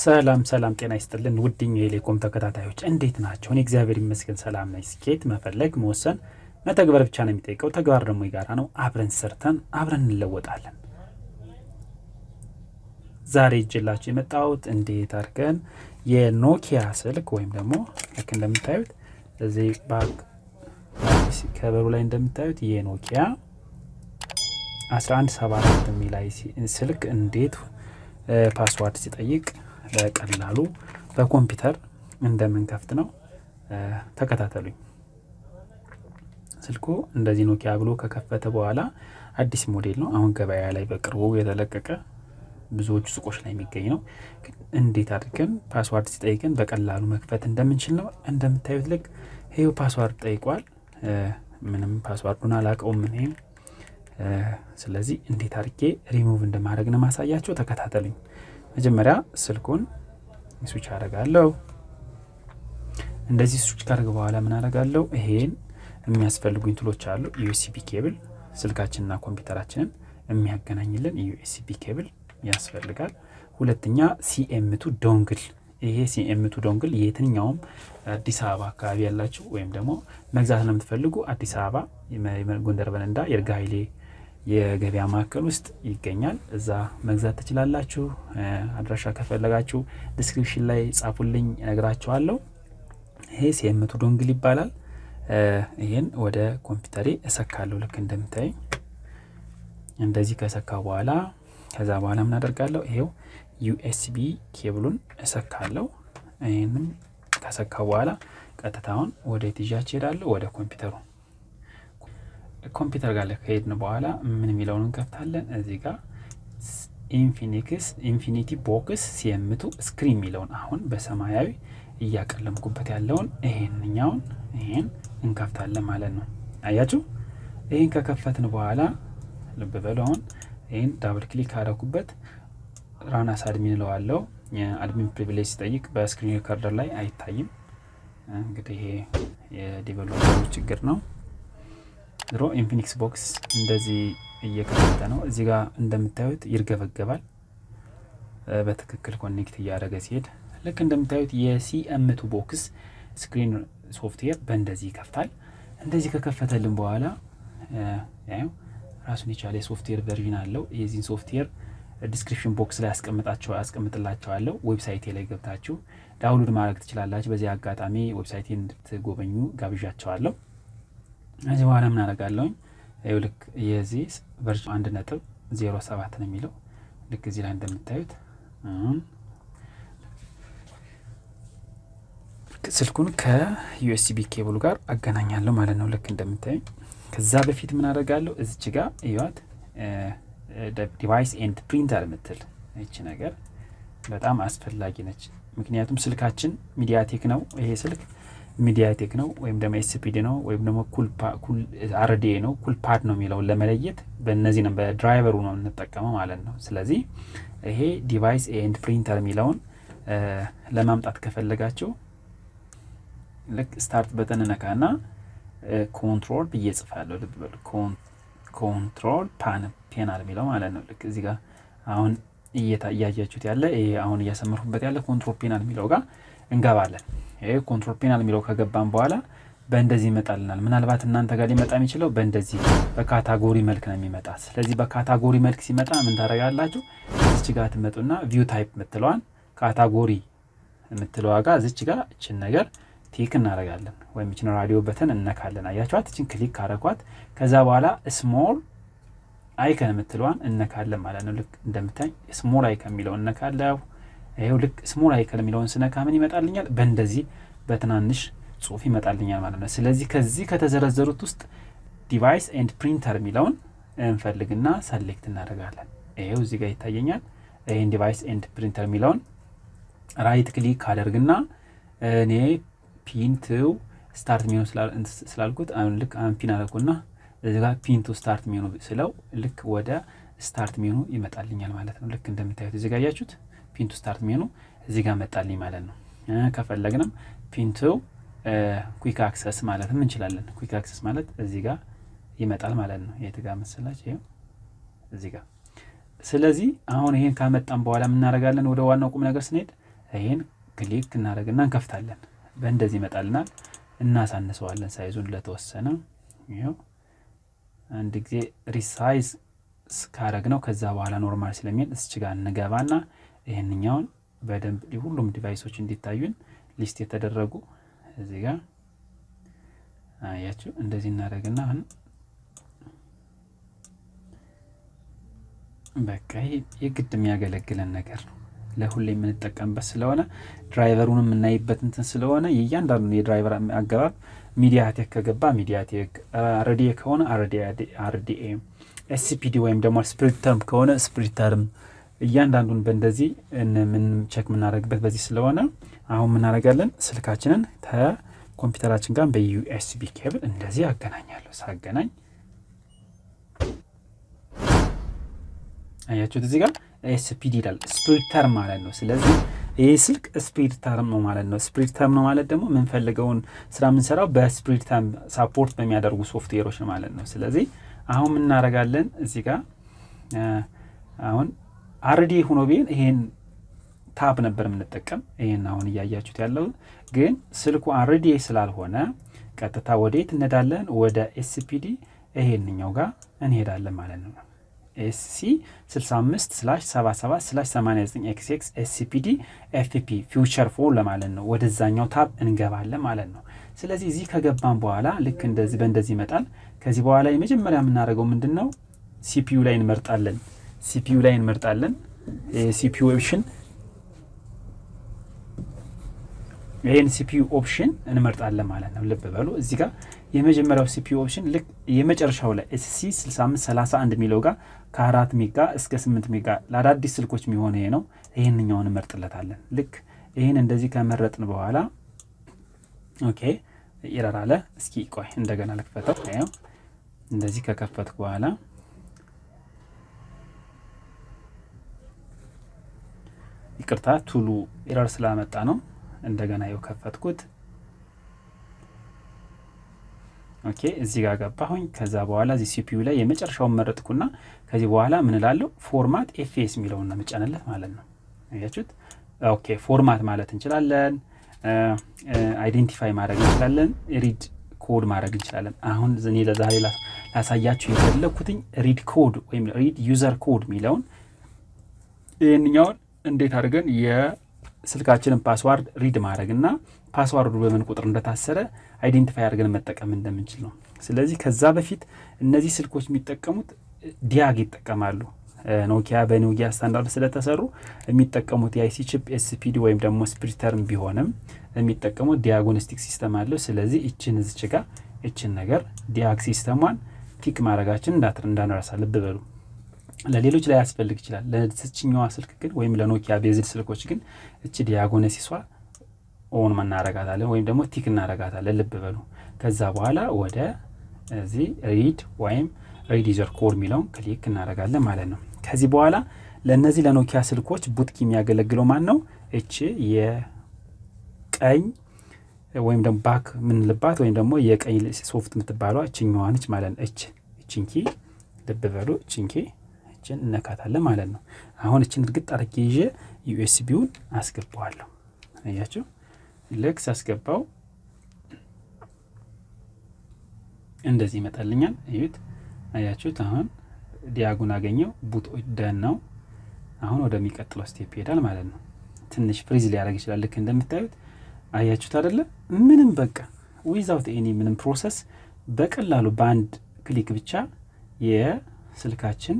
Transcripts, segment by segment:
ሰላም ጤና ይስጥልን ውድኝ የኤሌኮም ተከታታዮች እንዴት ናቸው? እኔ እግዚአብሔር ይመስገን ሰላም ነኝ። ስኬት መፈለግ መወሰን መተግበር ብቻ ነው የሚጠይቀው። ተግባር ደግሞ ይጋራ ነው። አብረን ሰርተን አብረን እንለወጣለን። ዛሬ እጅላችሁ የመጣሁት እንዴት አድርገን የኖኪያ ስልክ ወይም ደግሞ ልክ እንደምታዩት እዚህ ባክ ከበሩ ላይ እንደምታዩት የኖኪያ 1174 የሚል ስልክ እንዴት ፓስዋርድ ሲጠይቅ በቀላሉ በኮምፒውተር እንደምንከፍት ነው። ተከታተሉኝ። ስልኩ እንደዚህ ኖኪያ ብሎ ከከፈተ በኋላ አዲስ ሞዴል ነው። አሁን ገበያ ላይ በቅርቡ የተለቀቀ ብዙዎቹ ሱቆች ላይ የሚገኝ ነው። እንዴት አድርገን ፓስዋርድ ሲጠይቀን በቀላሉ መክፈት እንደምንችል ነው። እንደምታዩት ልክ ይሄው ፓስዋርድ ጠይቋል። ምንም ፓስዋርዱን አላውቀውም እኔ። ስለዚህ እንዴት አድርጌ ሪሙቭ እንደማድረግ ነው ማሳያችሁ። ተከታተሉኝ። መጀመሪያ ስልኩን ስዊች አደርጋለሁ። እንደዚህ ስዊች ካደረገ በኋላ ምን አደርጋለሁ? ይሄን የሚያስፈልጉኝ ቱሎች አሉ። ዩኤስቢ ኬብል ስልካችንና ኮምፒውተራችንን የሚያገናኝልን ዩኤስቢ ኬብል ያስፈልጋል። ሁለተኛ ሲኤም2 ዶንግል። ይሄ ሲኤም2 ዶንግል የትኛውም አዲስ አበባ አካባቢ ያላችሁ ወይም ደግሞ መግዛት ለምትፈልጉ አዲስ አበባ ጎንደር በረንዳ የርጋይሌ የገበያ ማዕከል ውስጥ ይገኛል። እዛ መግዛት ትችላላችሁ። አድራሻ ከፈለጋችሁ ዲስክሪፕሽን ላይ ጻፉልኝ እነግራችኋለሁ። ይሄ ሲኤም2 ዶንግል ይባላል። ይሄን ወደ ኮምፒውተሬ እሰካለሁ። ልክ እንደምታይ እንደዚህ ከሰካው በኋላ ከዛ በኋላ ምን አደርጋለሁ? ይሄው ዩኤስቢ ኬብሉን እሰካለው። ይሄንን ከሰካው በኋላ ቀጥታውን ወደ ትይዣች ሄዳለሁ ወደ ኮምፒውተሩ። ኮምፒውተር ጋር ከሄድን በኋላ ምን የሚለውን እንከፍታለን። እዚህ ጋር ኢንፊኒቲ ቦክስ ሲኤም2 ስክሪን የሚለውን አሁን በሰማያዊ እያቀለምኩበት ያለውን ይሄን እንከፍታለን ማለት ነው። አያችሁ? ይሄን ከከፈትን በኋላ ልብ በሉ። አሁን ይሄን ዳብል ክሊክ አደረኩበት። ራናስ አድሚን ለዋለው የአድሚን ፕሪቪሌጅ ሲጠይቅ በስክሪን ሪከርደር ላይ አይታይም። እንግዲህ ይሄ የዲቨሎፐሩ ችግር ነው። ድሮ ኢንፊኒክስ ቦክስ እንደዚህ እየከፈተ ነው። እዚህ ጋር እንደምታዩት ይርገበገባል። በትክክል ኮኔክት እያደረገ ሲሄድ ልክ እንደምታዩት የሲኤም2 ቦክስ ስክሪን ሶፍትዌር በእንደዚህ ይከፍታል። እንደዚህ ከከፈተልን በኋላ ያው ራሱን የቻለ የሶፍትዌር ቨርዥን አለው። የዚህን ሶፍትዌር ዲስክሪፕሽን ቦክስ ላይ አስቀምጥላችኋለሁ። ዌብሳይቴ ላይ ገብታችሁ ዳውንሎድ ማድረግ ትችላላችሁ። በዚህ አጋጣሚ ዌብሳይቴን እንድትጎበኙ ጋብዣችኋለሁ። እዚህ በኋላ ምን አደርጋለሁ? ይኸው ልክ የዚህ ቨርዥን 1.07 ነው የሚለው ልክ እዚህ ላይ እንደምታዩት ስልኩን ከዩኤስቢ ኬብሉ ጋር አገናኛለሁ ማለት ነው። ልክ እንደምታዩት ከዛ በፊት ምን አደርጋለሁ? እዚች ጋር እዩት ዲቫይስ ኤንድ ፕሪንተር የምትል እቺ ነገር በጣም አስፈላጊ ነች። ምክንያቱም ስልካችን ሚዲያቴክ ነው። ይሄ ስልክ ሚዲያቴክ ነው ወይም ደግሞ ኤስፒዲ ነው ወይም ደግሞ ኩል አርዲኤ ነው ኩል ፓድ ነው የሚለው ለመለየት በእነዚህ ነው በድራይቨሩ ነው እንጠቀመው ማለት ነው። ስለዚህ ይሄ ዲቫይስ ኤንድ ፕሪንተር የሚለውን ለማምጣት ከፈለጋችሁ ልክ ስታርት በተን ነካና ኮንትሮል ብዬ ጽፋለሁ። ልብ በሉ ኮንትሮል ፓናል የሚለው ማለት ነው። ልክ እዚህ ጋር አሁን እያያችሁት ያለ ይሄ አሁን እያሰመርኩበት ያለ ኮንትሮል ፓናል የሚለው ጋር እንገባለን። ይሄ ኮንትሮል ፓናል የሚለው ከገባን በኋላ በእንደዚህ ይመጣልናል። ምናልባት እናንተ ጋር ሊመጣ የሚችለው በእንደዚህ በካታጎሪ መልክ ነው የሚመጣ። ስለዚህ በካታጎሪ መልክ ሲመጣ ምን ታደርጋላችሁ? እዚች ጋር ትመጡና ቪው ታይፕ የምትለዋን ካታጎሪ የምትለዋ ጋር እዚች ጋር እችን ነገር ቲክ እናደርጋለን ወይም እችን ራዲዮ በተን እነካለን። አያችኋት? እችን ክሊክ ካረኳት ከዛ በኋላ ስሞል አይከን የምትለዋን እነካለን ማለት ነው። ልክ እንደምታይ ስሞል አይከን የሚለውን እነካለሁ። ይሄው ልክ ስሞል አይከን የሚለውን ስነካ ምን ይመጣልኛል? በእንደዚህ በትናንሽ ጽሁፍ ይመጣልኛል ማለት ነው። ስለዚህ ከዚህ ከተዘረዘሩት ውስጥ ዲቫይስ ኤንድ ፕሪንተር የሚለውን እንፈልግና ሰሌክት እናደርጋለን። ይሄው እዚህ ጋር ይታየኛል። ይሄን ዲቫይስ ኤንድ ፕሪንተር የሚለውን ራይት ክሊክ አደርግና እኔ ፒንቱ ስታርት ሜኑ ስላልኩት አሁን ልክ ፒን አደረኩና እዚህ ጋር ፒንቱ ስታርት ሜኑ ስለው ልክ ወደ ስታርት ሜኑ ይመጣልኛል ማለት ነው። ልክ እንደምታዩት እዚህ ጋር ያያችሁት ፒንቱ ስታርት ሜኑ እዚህ ጋር መጣልኝ ማለት ነው። ከፈለግንም ፒንቱ ኩዊክ አክሰስ ማለት እንችላለን። ኩዊክ አክሰስ ማለት እዚህ ጋር ይመጣል ማለት ነው። የት ጋር መሰላችሁ? ይሄው እዚህ ጋር ስለዚህ አሁን ይሄን ካመጣን በኋላ ምን እናደርጋለን? ወደ ዋናው ቁም ነገር ስንሄድ ይሄን ክሊክ እናደርግና እንከፍታለን። በእንደዚህ ይመጣልናል። እናሳንሰዋለን ሳይዙን ለተወሰነ ይሄው አንድ ጊዜ ሪሳይዝ ካረግነው ከዛ በኋላ ኖርማል ስለሚል እስኪ ጋር እንገባና ይሄንኛውን በደንብ ሁሉም ዲቫይሶች እንዲታዩን ሊስት የተደረጉ እዚህ ጋር አያችሁ እንደዚህ እናደርግና በቃ የግድ የሚያገለግለን ነገር ነው። ለሁሌ የምንጠቀምበት ስለሆነ ድራይቨሩንም እናይበት እንትን ስለሆነ የእያንዳንዱ የድራይቨር አገባብ ሚዲያቴክ ከገባ ሚዲያቴክ፣ አርዲኤ ከሆነ አርዲኤ፣ ኤስፒዲ ወይም ደግሞ ስፕሪት ተርም ከሆነ ስፕሪት ተርም እያንዳንዱን በእንደዚህ ምን ቼክ የምናደርግበት በዚህ ስለሆነ አሁን ምን እናደርጋለን? ስልካችንን ከኮምፒውተራችን ጋር በዩኤስቢ ኬብል እንደዚህ አገናኛለሁ። ሳገናኝ አያችሁት እዚህ ጋር ኤስፒዲ ይላል። ስፕሪት ተርም ማለት ነው። ስለዚህ ይሄ ስልክ ስፕሪት ተርም ነው ማለት ነው። ስፕሪት ተርም ነው ማለት ደግሞ የምንፈልገውን ስራ የምንሰራው በስፕሪት ተርም ሳፖርት በሚያደርጉ ሶፍትዌሮች ማለት ነው። ስለዚህ አሁን ምን እናደርጋለን? እዚህ ጋር አሁን አርዲ ሆኖ ቢሆን ይሄን ታብ ነበር የምንጠቀም። ይሄን አሁን እያያችሁት ያለው ግን ስልኩ አርዲ ስላልሆነ ቀጥታ ወዴት እንሄዳለን? ወደ ኤስፒዲ ይሄንኛው ጋር እንሄዳለን ማለት ነው። ኤስሲ 65/77/89XX ኤስፒዲ ኤፍፒ ፊውቸር ፎር ለማለት ነው። ወደዛኛው ታብ እንገባለን ማለት ነው። ስለዚህ እዚህ ከገባን በኋላ ልክ እንደዚህ በእንደዚህ ይመጣል። ከዚህ በኋላ የመጀመሪያ የምናደርገው ምንድነው? ሲፒዩ ላይ እንመርጣለን። ሲፒዩ ኦፕሽን ይሄን ሲፒዩ ኦፕሽን እንመርጣለን ማለት ነው። ልብ በሉ እዚህ ጋር የመጀመሪያው ሲፒዩ ኦፕሽን ልክ የመጨረሻው ላይ ኤስሲ 6531 ሚለው ጋር ከ4 ሜጋ እስከ 8 ሜጋ ለአዳዲስ ስልኮች የሚሆን ይሄ ነው። ይሄንኛውን እንመርጥለታለን። ልክ ይሄን እንደዚህ ከመረጥን በኋላ ኦኬ ይራራለ። እስኪ ቆይ እንደገና ልክፈተው። አይው እንደዚህ ከከፈትኩ በኋላ ይቅርታ ቱሉ ኤረር ስላመጣ ነው። እንደገና ይው ከፈትኩት። ኦኬ እዚህ ጋር ገባሁኝ። ከዛ በኋላ እዚህ ሲፒዩ ላይ የመጨረሻውን መረጥኩና ከዚህ በኋላ ምን እላለሁ? ፎርማት ኤፍኤስ የሚለውን ነው መጫነለት ማለት ነው። አያችሁት? ኦኬ ፎርማት ማለት እንችላለን፣ አይዴንቲፋይ ማድረግ እንችላለን፣ ሪድ ኮድ ማድረግ እንችላለን። አሁን እኔ ለዛሬ ላሳያችሁ የፈለኩትኝ ሪድ ኮድ ወይም ሪድ ዩዘር ኮድ የሚለውን ይሄንኛውን እንዴት አድርገን የስልካችንን ፓስዋርድ ሪድ ማድረግና ፓስዋርዱ በምን ቁጥር እንደታሰረ አይዴንቲፋይ አድርገን መጠቀም እንደምንችል ነው። ስለዚህ ከዛ በፊት እነዚህ ስልኮች የሚጠቀሙት ዲያግ ይጠቀማሉ። ኖኪያ በኖኪያ ስታንዳርድ ስለተሰሩ የሚጠቀሙት የአይሲ ቺፕ ኤስፒዲ ወይም ደግሞ ስፕሪት ተርም ቢሆንም የሚጠቀሙት ዲያግኖስቲክ ሲስተም አለው። ስለዚህ እዚህ ጋር ነገር ዲያግ ሲስተሟን ቲክ ማድረጋችን እንዳንረሳ ልብ በሉ። ለሌሎች ላይ ያስፈልግ ይችላል። ለዚህኛዋ ስልክ ግን ወይም ለኖኪያ ቤዝድ ስልኮች ግን እቺ ዲያግኖሲሷ ኦን እናረጋታለን ወይም ደግሞ ቲክ እናረጋታለን። ልብ በሉ። ከዛ በኋላ ወደ እዚህ ሪድ ወይም ሪድ ዩዘር ኮድ ሚለውን ክሊክ እናረጋለን ማለት ነው። ከዚህ በኋላ ለነዚህ ለኖኪያ ስልኮች ቡትኪ የሚያገለግለው ማን ነው? እቺ የቀኝ ወይም ደግሞ ባክ ምንልባት ወይም ደግሞ የቀኝ ሶፍት የምትባለው እቺኛዋ ነች ማለት ነው። እቺንኪ ልብ በሉ። እቺንኪ እቺን እነካታለን ማለት ነው። አሁን እቺን እርግጥ አድርጌ ይዤ ዩኤስቢውን አስገባዋለሁ። አያችሁ? ልክስ አስገባው እንደዚህ ይመጣልኛል። እዩት፣ አያችሁት? አሁን ዲያጉን አገኘው። ቡት ደን ነው። አሁን ወደሚቀጥለው ስቴፕ ይሄዳል ማለት ነው። ትንሽ ፍሪዝ ሊያደርግ ይችላል። ልክ እንደምታዩት አያችሁት አይደለ? ምንም በቃ ዊዛውት ኤኒ ምንም ፕሮሰስ በቀላሉ በአንድ ክሊክ ብቻ የስልካችን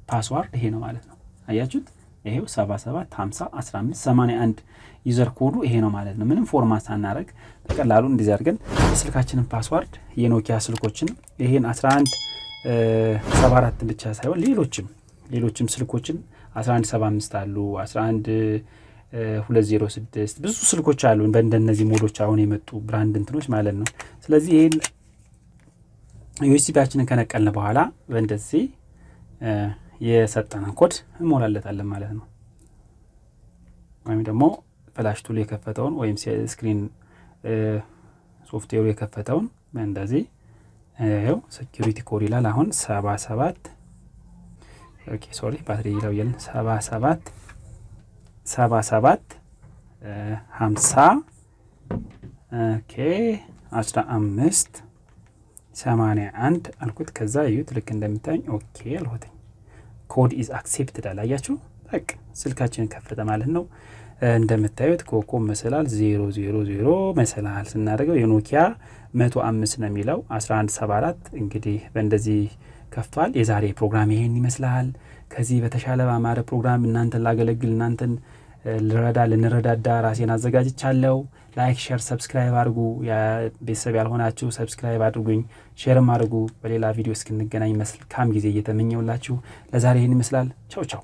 ፓስዋርድ ይሄ ነው ማለት ነው። አያችሁት? ይሄው 77501581 ዩዘር ኮዱ ይሄ ነው ማለት ነው። ምንም ፎርማት ሳናደርግ በቀላሉ እንደዚህ አድርገን የስልካችንን ፓስዋርድ የኖኪያ ስልኮችን ይሄን 1174 ብቻ ሳይሆን ሌሎችም ስልኮችን 1175 አሉ፣ 11206 ብዙ ስልኮች አሉ በእንደነዚህ ሞዶች አሁን የመጡ ብራንድ እንትኖች ማለት ነው። ስለዚህ ይሄን ዩኤስቢያችንን ከነቀልን በኋላ በእንደዚህ የሰጠነን ኮድ እንሞላለታለን ማለት ነው። ወይም ደግሞ ፍላሽ ቱል የከፈተውን ወይም ስክሪን ሶፍትዌሩ የከፈተውን እንደዚህ ይሄው ሴኩሪቲ ኮድ ይላል። አሁን 77 ኦኬ ሶሪ ባትሪ ይላል 77 77 50 ኦኬ 15 81 አልኩት። ከዛ እዩት ልክ እንደምታዩኝ ኦኬ አልኩት። ኮድ ኢዝ አክሴፕትድ አላያችሁ? በቃ ስልካችንን ከፈተ ማለት ነው። እንደምታዩት ኮኮብ መሰላል 000 መሰላል ስናደርገው የኖኪያ 105 ነው የሚለው 1174 እንግዲህ በእንደዚህ ከፍቷል። የዛሬ ፕሮግራም ይሄን ይመስላል። ከዚህ በተሻለ በአማረ ፕሮግራም እናንተን ላገለግል እናንተን ልንረዳዳ ራሴን አዘጋጅቻለሁ። ላይክ ሼር ሰብስክራይብ አድርጉ። ቤተሰብ ያልሆናችሁ ሰብስክራይብ አድርጉኝ፣ ሼርም አድርጉ። በሌላ ቪዲዮ እስክንገናኝ መልካም ጊዜ እየተመኘውላችሁ ለዛሬ ይሄን ይመስላል። ቻው ቻው።